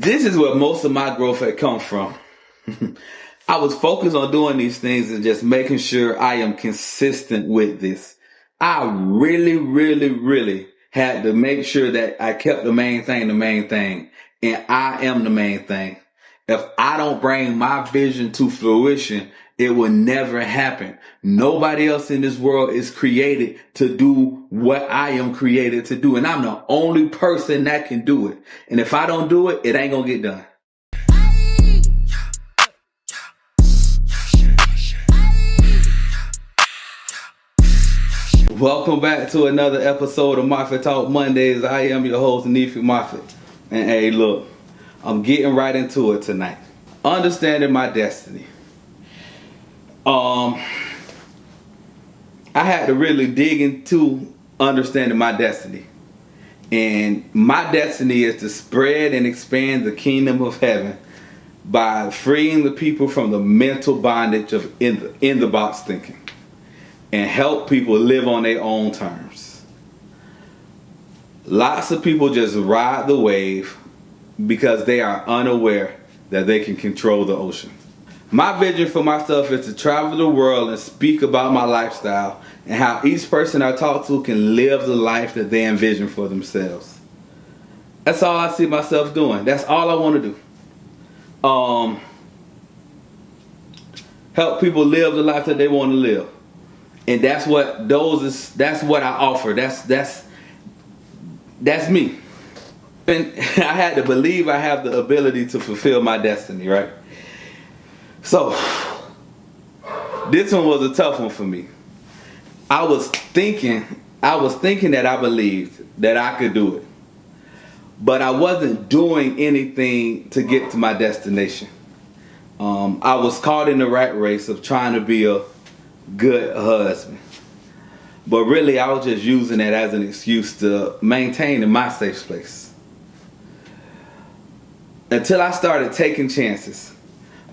This is where most of my growth had come from. I was focused on doing these things and just making sure I am consistent with this. I really had to make sure that I kept the main thing, and I am the main thing. If I don't bring my vision to fruition, it will never happen. Nobody else in this world is created to do what I am created to do. And I'm the only person that can do it. And if I don't do it, it ain't gonna get done. Welcome back to another episode of Moffitt Talk Mondays. I am your host, Nefi Moffitt. And hey, look, I'm getting right into it tonight. Understanding my destiny. I had to really dig into understanding my destiny. And my destiny is to spread and expand the kingdom of heaven by freeing the people from the mental bondage of in the box thinking and help people live on their own terms. Lots of people just ride the wave because they are unaware that they can control the ocean. My vision for myself is to travel the world and speak about my lifestyle and how each person I talk to can live the life that they envision for themselves. That's all I see myself doing. That's all I want to do. Help people live the life that they want to live. And that's what I offer. That's me. And I had to believe I have the ability to fulfill my destiny, right? So, this one was a tough one for me. I was thinking that I believed that I could do it. But I wasn't doing anything to get to my destination. I was caught in the rat race of trying to be a good husband. But really, I was just using it as an excuse to maintain in my safe place. Until I started taking chances,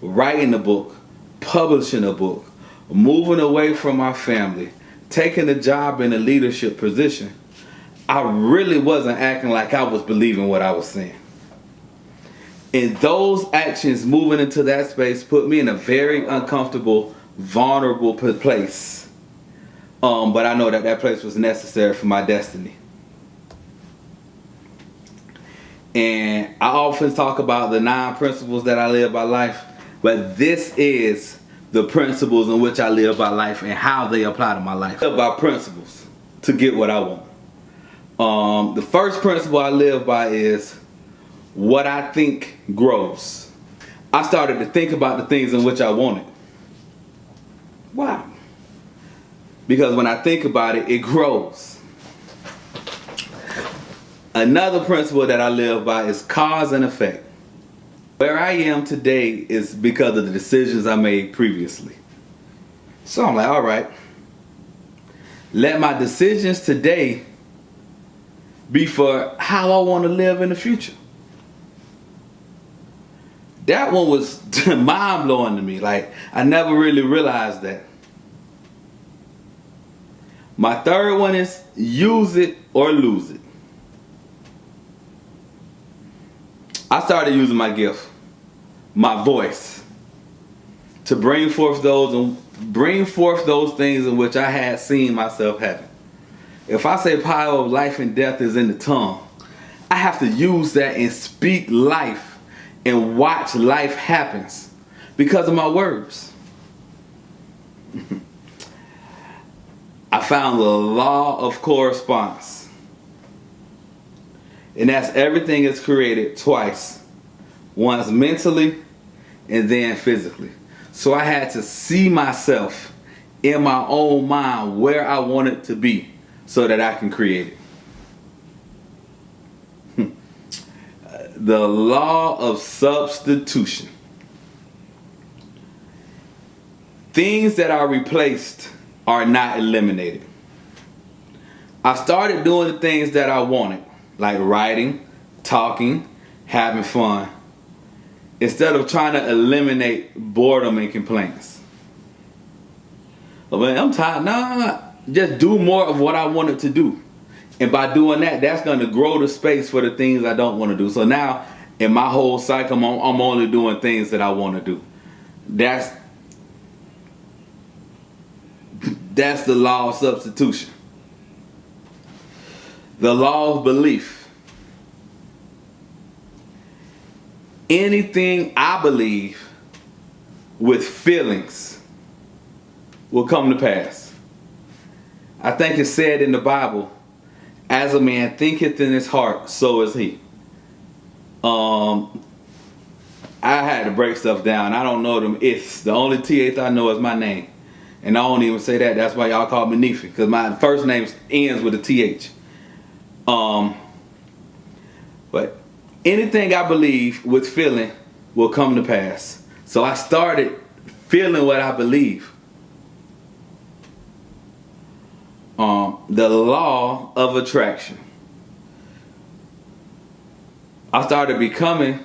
writing a book, publishing a book, moving away from my family, taking a job in a leadership position, I really wasn't acting like I was believing what I was saying. And those actions moving into that space put me in a very uncomfortable, vulnerable place. But I know that place was necessary for my destiny. And I often talk about the 9 principles that I live by life, but this is the principles in which I live by life and how they apply to my life. I live by principles to get what I want. The first principle I live by is what I think grows. I started to think about the things in which I wanted. Why? Because when I think about it, it grows. Another principle that I live by is cause and effect. Where I am today is because of the decisions I made previously. So I'm like, all right, let my decisions today be for how I want to live in the future. That one was mind blowing to me. Like, I never really realized that. My third one is use it or lose it. I started using my gift, my voice, to bring forth those things in which I had seen myself having. If I say power of life and death is in the tongue, I have to use that and speak life and watch life happens because of my words. I found the law of correspondence. And that's everything is created twice. Once mentally and then physically. So I had to see myself in my own mind where I wanted to be so that I can create it. The law of substitution. Things that are replaced are not eliminated. I started doing the things that I wanted, like writing, talking, having fun, instead of trying to eliminate boredom and complaints. But man, I'm tired. Nah, just do more of what I wanted to do. And by doing that, that's going to grow the space for the things I don't want to do. So now In my whole cycle, I'm only doing things that I want to do. That's the law of substitution. The law of belief. Anything I believe with feelings will come to pass. I think it's said in the Bible, as a man thinketh in his heart, so is he. I had to break stuff down. I don't know them. It's the only TH I know is my name. And I don't even say that. That's why y'all call me Nefi. Because my first name ends with a TH. But anything I believe with feeling will come to pass. So I started feeling what I believe. The law of attraction. I started becoming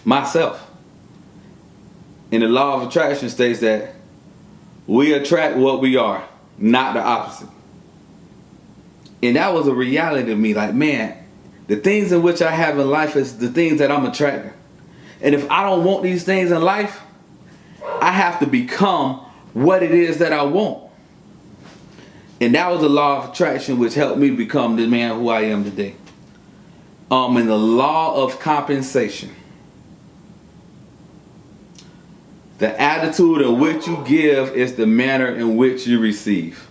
myself. And the law of attraction states that we attract what we are, not the opposite. And that was a reality to me. Like, man, the things in which I have in life is the things that I'm attracting. And if I don't want these things in life, I have to become what it is that I want. And that was the law of attraction which helped me become the man who I am today. And the law of compensation. The attitude in which you give is the manner in which you receive.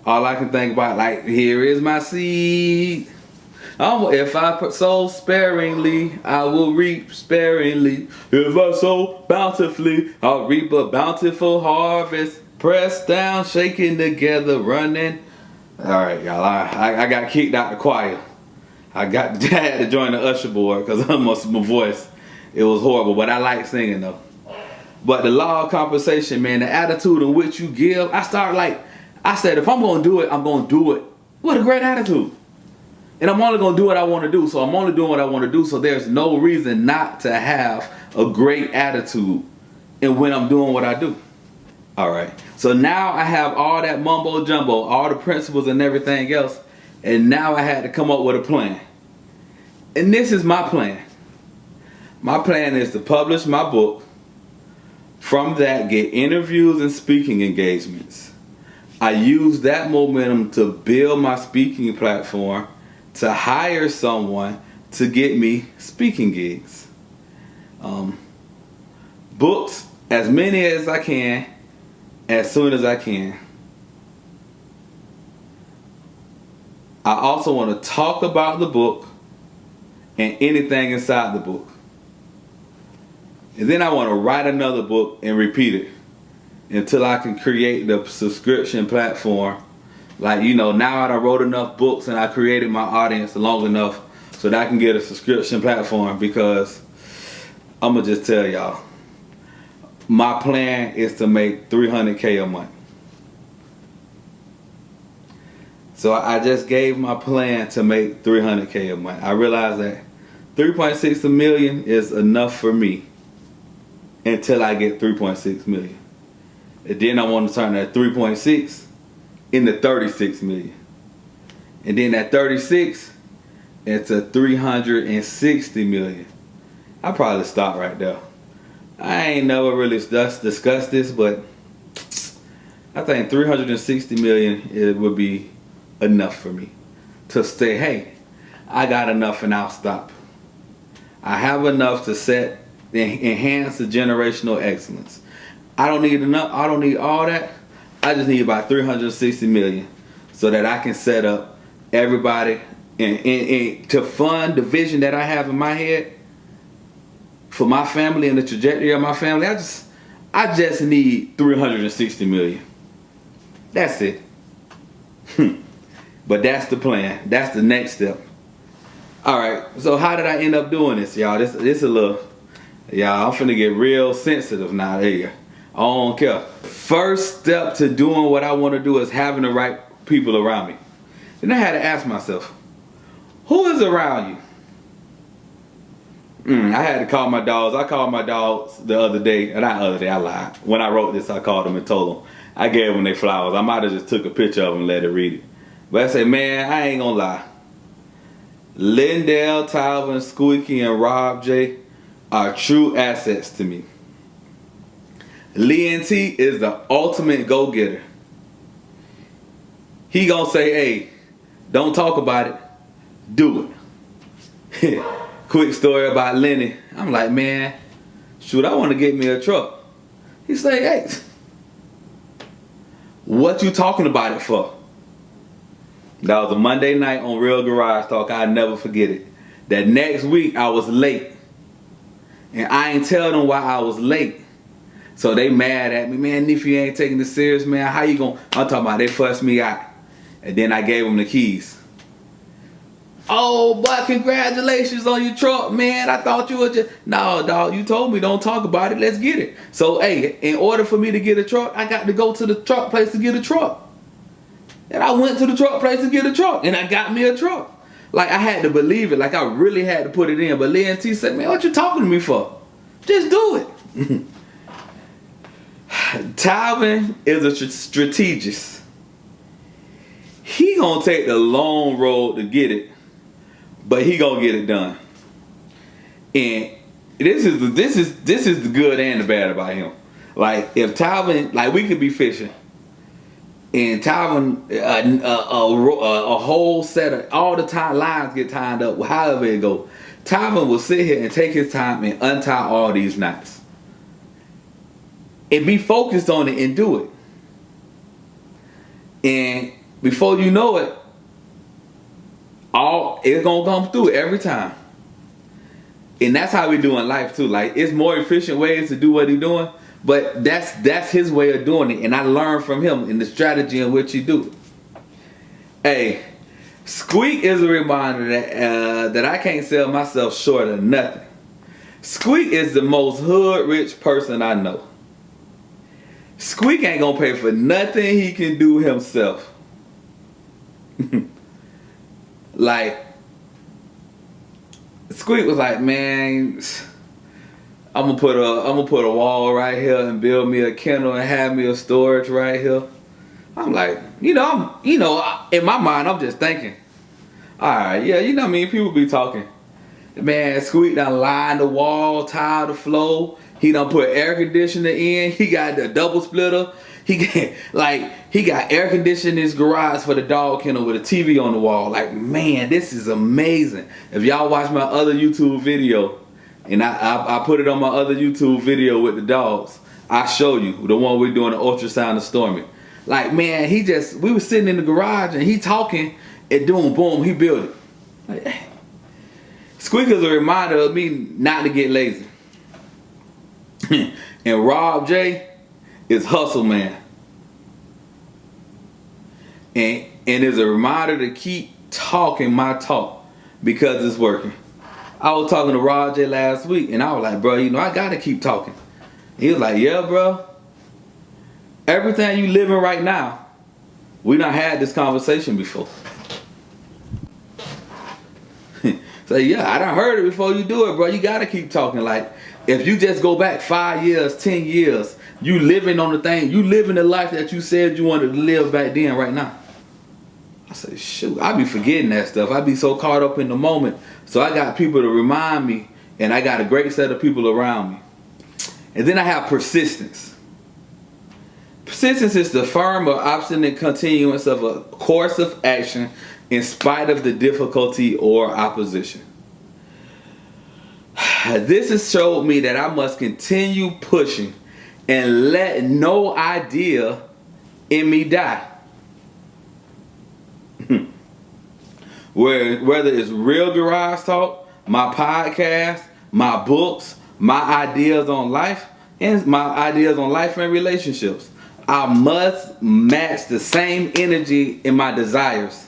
All I can think about, like, here is my seed. If I sow sparingly, I will reap sparingly. If I sow bountifully, I'll reap a bountiful harvest. Pressed down, shaking together, running. All right, y'all. I got kicked out the choir. I had to join the usher board because my voice, it was horrible. But I like singing though. But the law of compensation, man, the attitude in which you give. I said, if I'm going to do it, I'm going to do it with a great attitude. And I'm only going to do what I want to do. So I'm only doing what I want to do. So there's no reason not to have a great attitude in when I'm doing what I do. All right. So now I have all that mumbo jumbo, all the principles and everything else. And now I had to come up with a plan. And this is my plan. My plan is to publish my book. From that, get interviews and speaking engagements. I use that momentum to build my speaking platform, to hire someone to get me speaking gigs. Books, as many as I can, as soon as I can. I also want to talk about the book and anything inside the book. And then I want to write another book and repeat it until I can create the subscription platform. Like, now I wrote enough books and I created my audience long enough so that I can get a subscription platform, because I'm going to just tell y'all, my plan is to make $300K a month. So I just gave my plan to make $300K a month. I realized that 3.6 million is enough for me until I get 3.6 million. And then I want to turn that 3.6 into 36 million. And then that 36 into 360 million. I'll probably stop right there. I ain't never really discussed this, but I think 360 million, it would be enough for me to say, hey, I got enough and I'll stop. I have enough to enhance the generational excellence. I don't need enough. I don't need all that. I just need about 360 million so that I can set up everybody and to fund the vision that I have in my head for my family and the trajectory of my family. I just need 360 million. That's it. But that's the plan. That's the next step. All right. So how did I end up doing this, y'all? This a little, y'all. I'm finna get real sensitive now. Here, I don't care. First step to doing what I want to do is having the right people around me. Then I had to ask myself, who is around you? I had to call my dogs. I called my dogs the other day. Not the other day, I lied. When I wrote this, I called them and told them. I gave them their flowers. I might have just took a picture of them and let it read it. But I say, man, I ain't gonna lie. Lindell, Talvin, Squeaky, and Rob J are true assets to me. Lee T is the ultimate go-getter. He gonna say, hey, don't talk about it, do it. Quick story about Lenny. I'm like, man, shoot, I want to get me a truck. He say, hey, what you talking about it for? That was a Monday night on Real Garage Talk. I'll never forget it. That next week I was late. And I ain't tell them why I was late. So they mad at me. Man, if you ain't taking this serious, man, how you gonna... I'm talking about they fussed me out. And then I gave them the keys. Oh, but congratulations on your truck, man. I thought you were just... No, dog, you told me don't talk about it. Let's get it. So, hey, in order for me to get a truck, I got to go to the truck place to get a truck. And I went to the truck place to get a truck. And I got me a truck. Like, I had to believe it. Like, I really had to put it in. But Lee and T said, man, what you talking to me for? Just do it. Talvin is a strategist. He gonna take the long road to get it, but he gonna get it done. And this is the good and the bad about him. Like, if Talvin, like, we could be fishing, and Talvin, a whole set of all the time lines get tied up, however it go. Talvin will sit here and take his time and untie all these knots, and be focused on it and do it. And before you know it, it's gonna come through every time. And that's how we do in life too. Like, it's more efficient ways to do what he's doing, but that's his way of doing it. And I learned from him in the strategy in which he do it. Hey, Squeak is a reminder that I can't sell myself short of nothing. Squeak is the most hood rich person I know. Squeak ain't gonna pay for nothing he can do himself. Like, Squeak was like, man, I'm gonna put a wall right here and build me a kennel and have me a storage right here. I'm like, in my mind, I'm just thinking, all right, yeah, you know what I mean? People be talking. Man, Squeak done lined the wall, tiled the floor. He done put air conditioner in. He got the double splitter. He got air conditioning in his garage for the dog kennel with a TV on the wall. Like, man, this is amazing. If y'all watch my other YouTube video, and I put it on my other YouTube video with the dogs, I show you the one we're doing the ultrasound of Stormy. Like, man, we was sitting in the garage and he talking and doing boom, he built it. Like, Squeak is a reminder of me not to get lazy. And Rob J is hustle man. And is a reminder to keep talking my talk because it's working. I was talking to Rob J last week and I was like, bro, I gotta keep talking. He was like, yeah, bro. Everything you living right now, we done had this conversation before. So yeah, I done heard it before you do it, bro. You gotta keep talking. Like, if you just go back 5 years, 10 years, you living on the thing, you living the life that you said you wanted to live back then right now. I say, shoot, I be forgetting that stuff. I be so caught up in the moment. So I got people to remind me, and I got a great set of people around me. And then I have persistence. Persistence is the firm or obstinate continuance of a course of action in spite of the difficulty or opposition. This has showed me that I must continue pushing and let no idea in me die. Whether it's Real Garage Talk, my podcast, my books, my ideas on life, and relationships, I must match the same energy in my desires.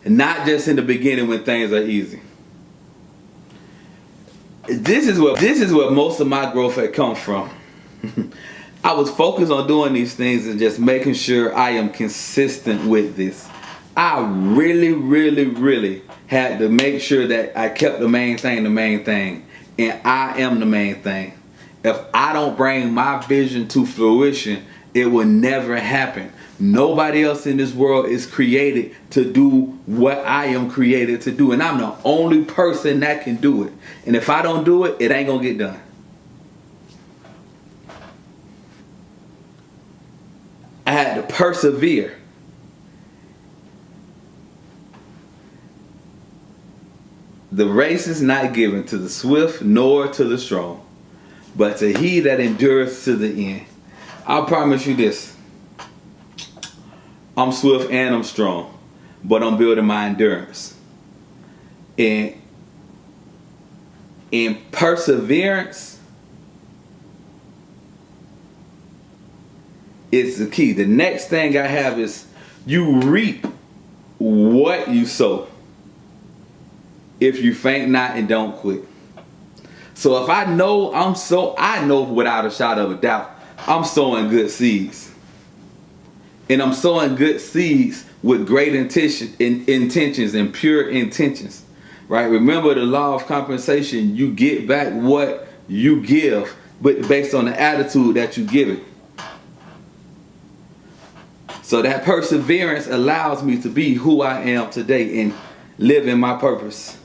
Not just in the beginning when things are easy. This is where most of my growth had come from. I was focused on doing these things and just making sure I am consistent with this. I really, really, really had to make sure that I kept the main thing. And I am the main thing. If I don't bring my vision to fruition It will never happen. Nobody else in this world is created to do what I am created to do. And I'm the only person that can do it. And if I don't do it, it ain't gonna get done. I had to persevere. The race is not given to the swift nor to the strong, but to he that endures to the end. I promise you this. I'm swift and I'm strong, but I'm building my endurance. And in perseverance is the key. The next thing I have is you reap what you sow. If you faint not and don't quit. So if I know I know without a shadow of a doubt, I'm sowing good seeds. And I'm sowing good seeds with great intentions and pure intentions. Right? Remember the law of compensation. You get back what you give, but based on the attitude that you give it. So that perseverance allows me to be who I am today and live in my purpose.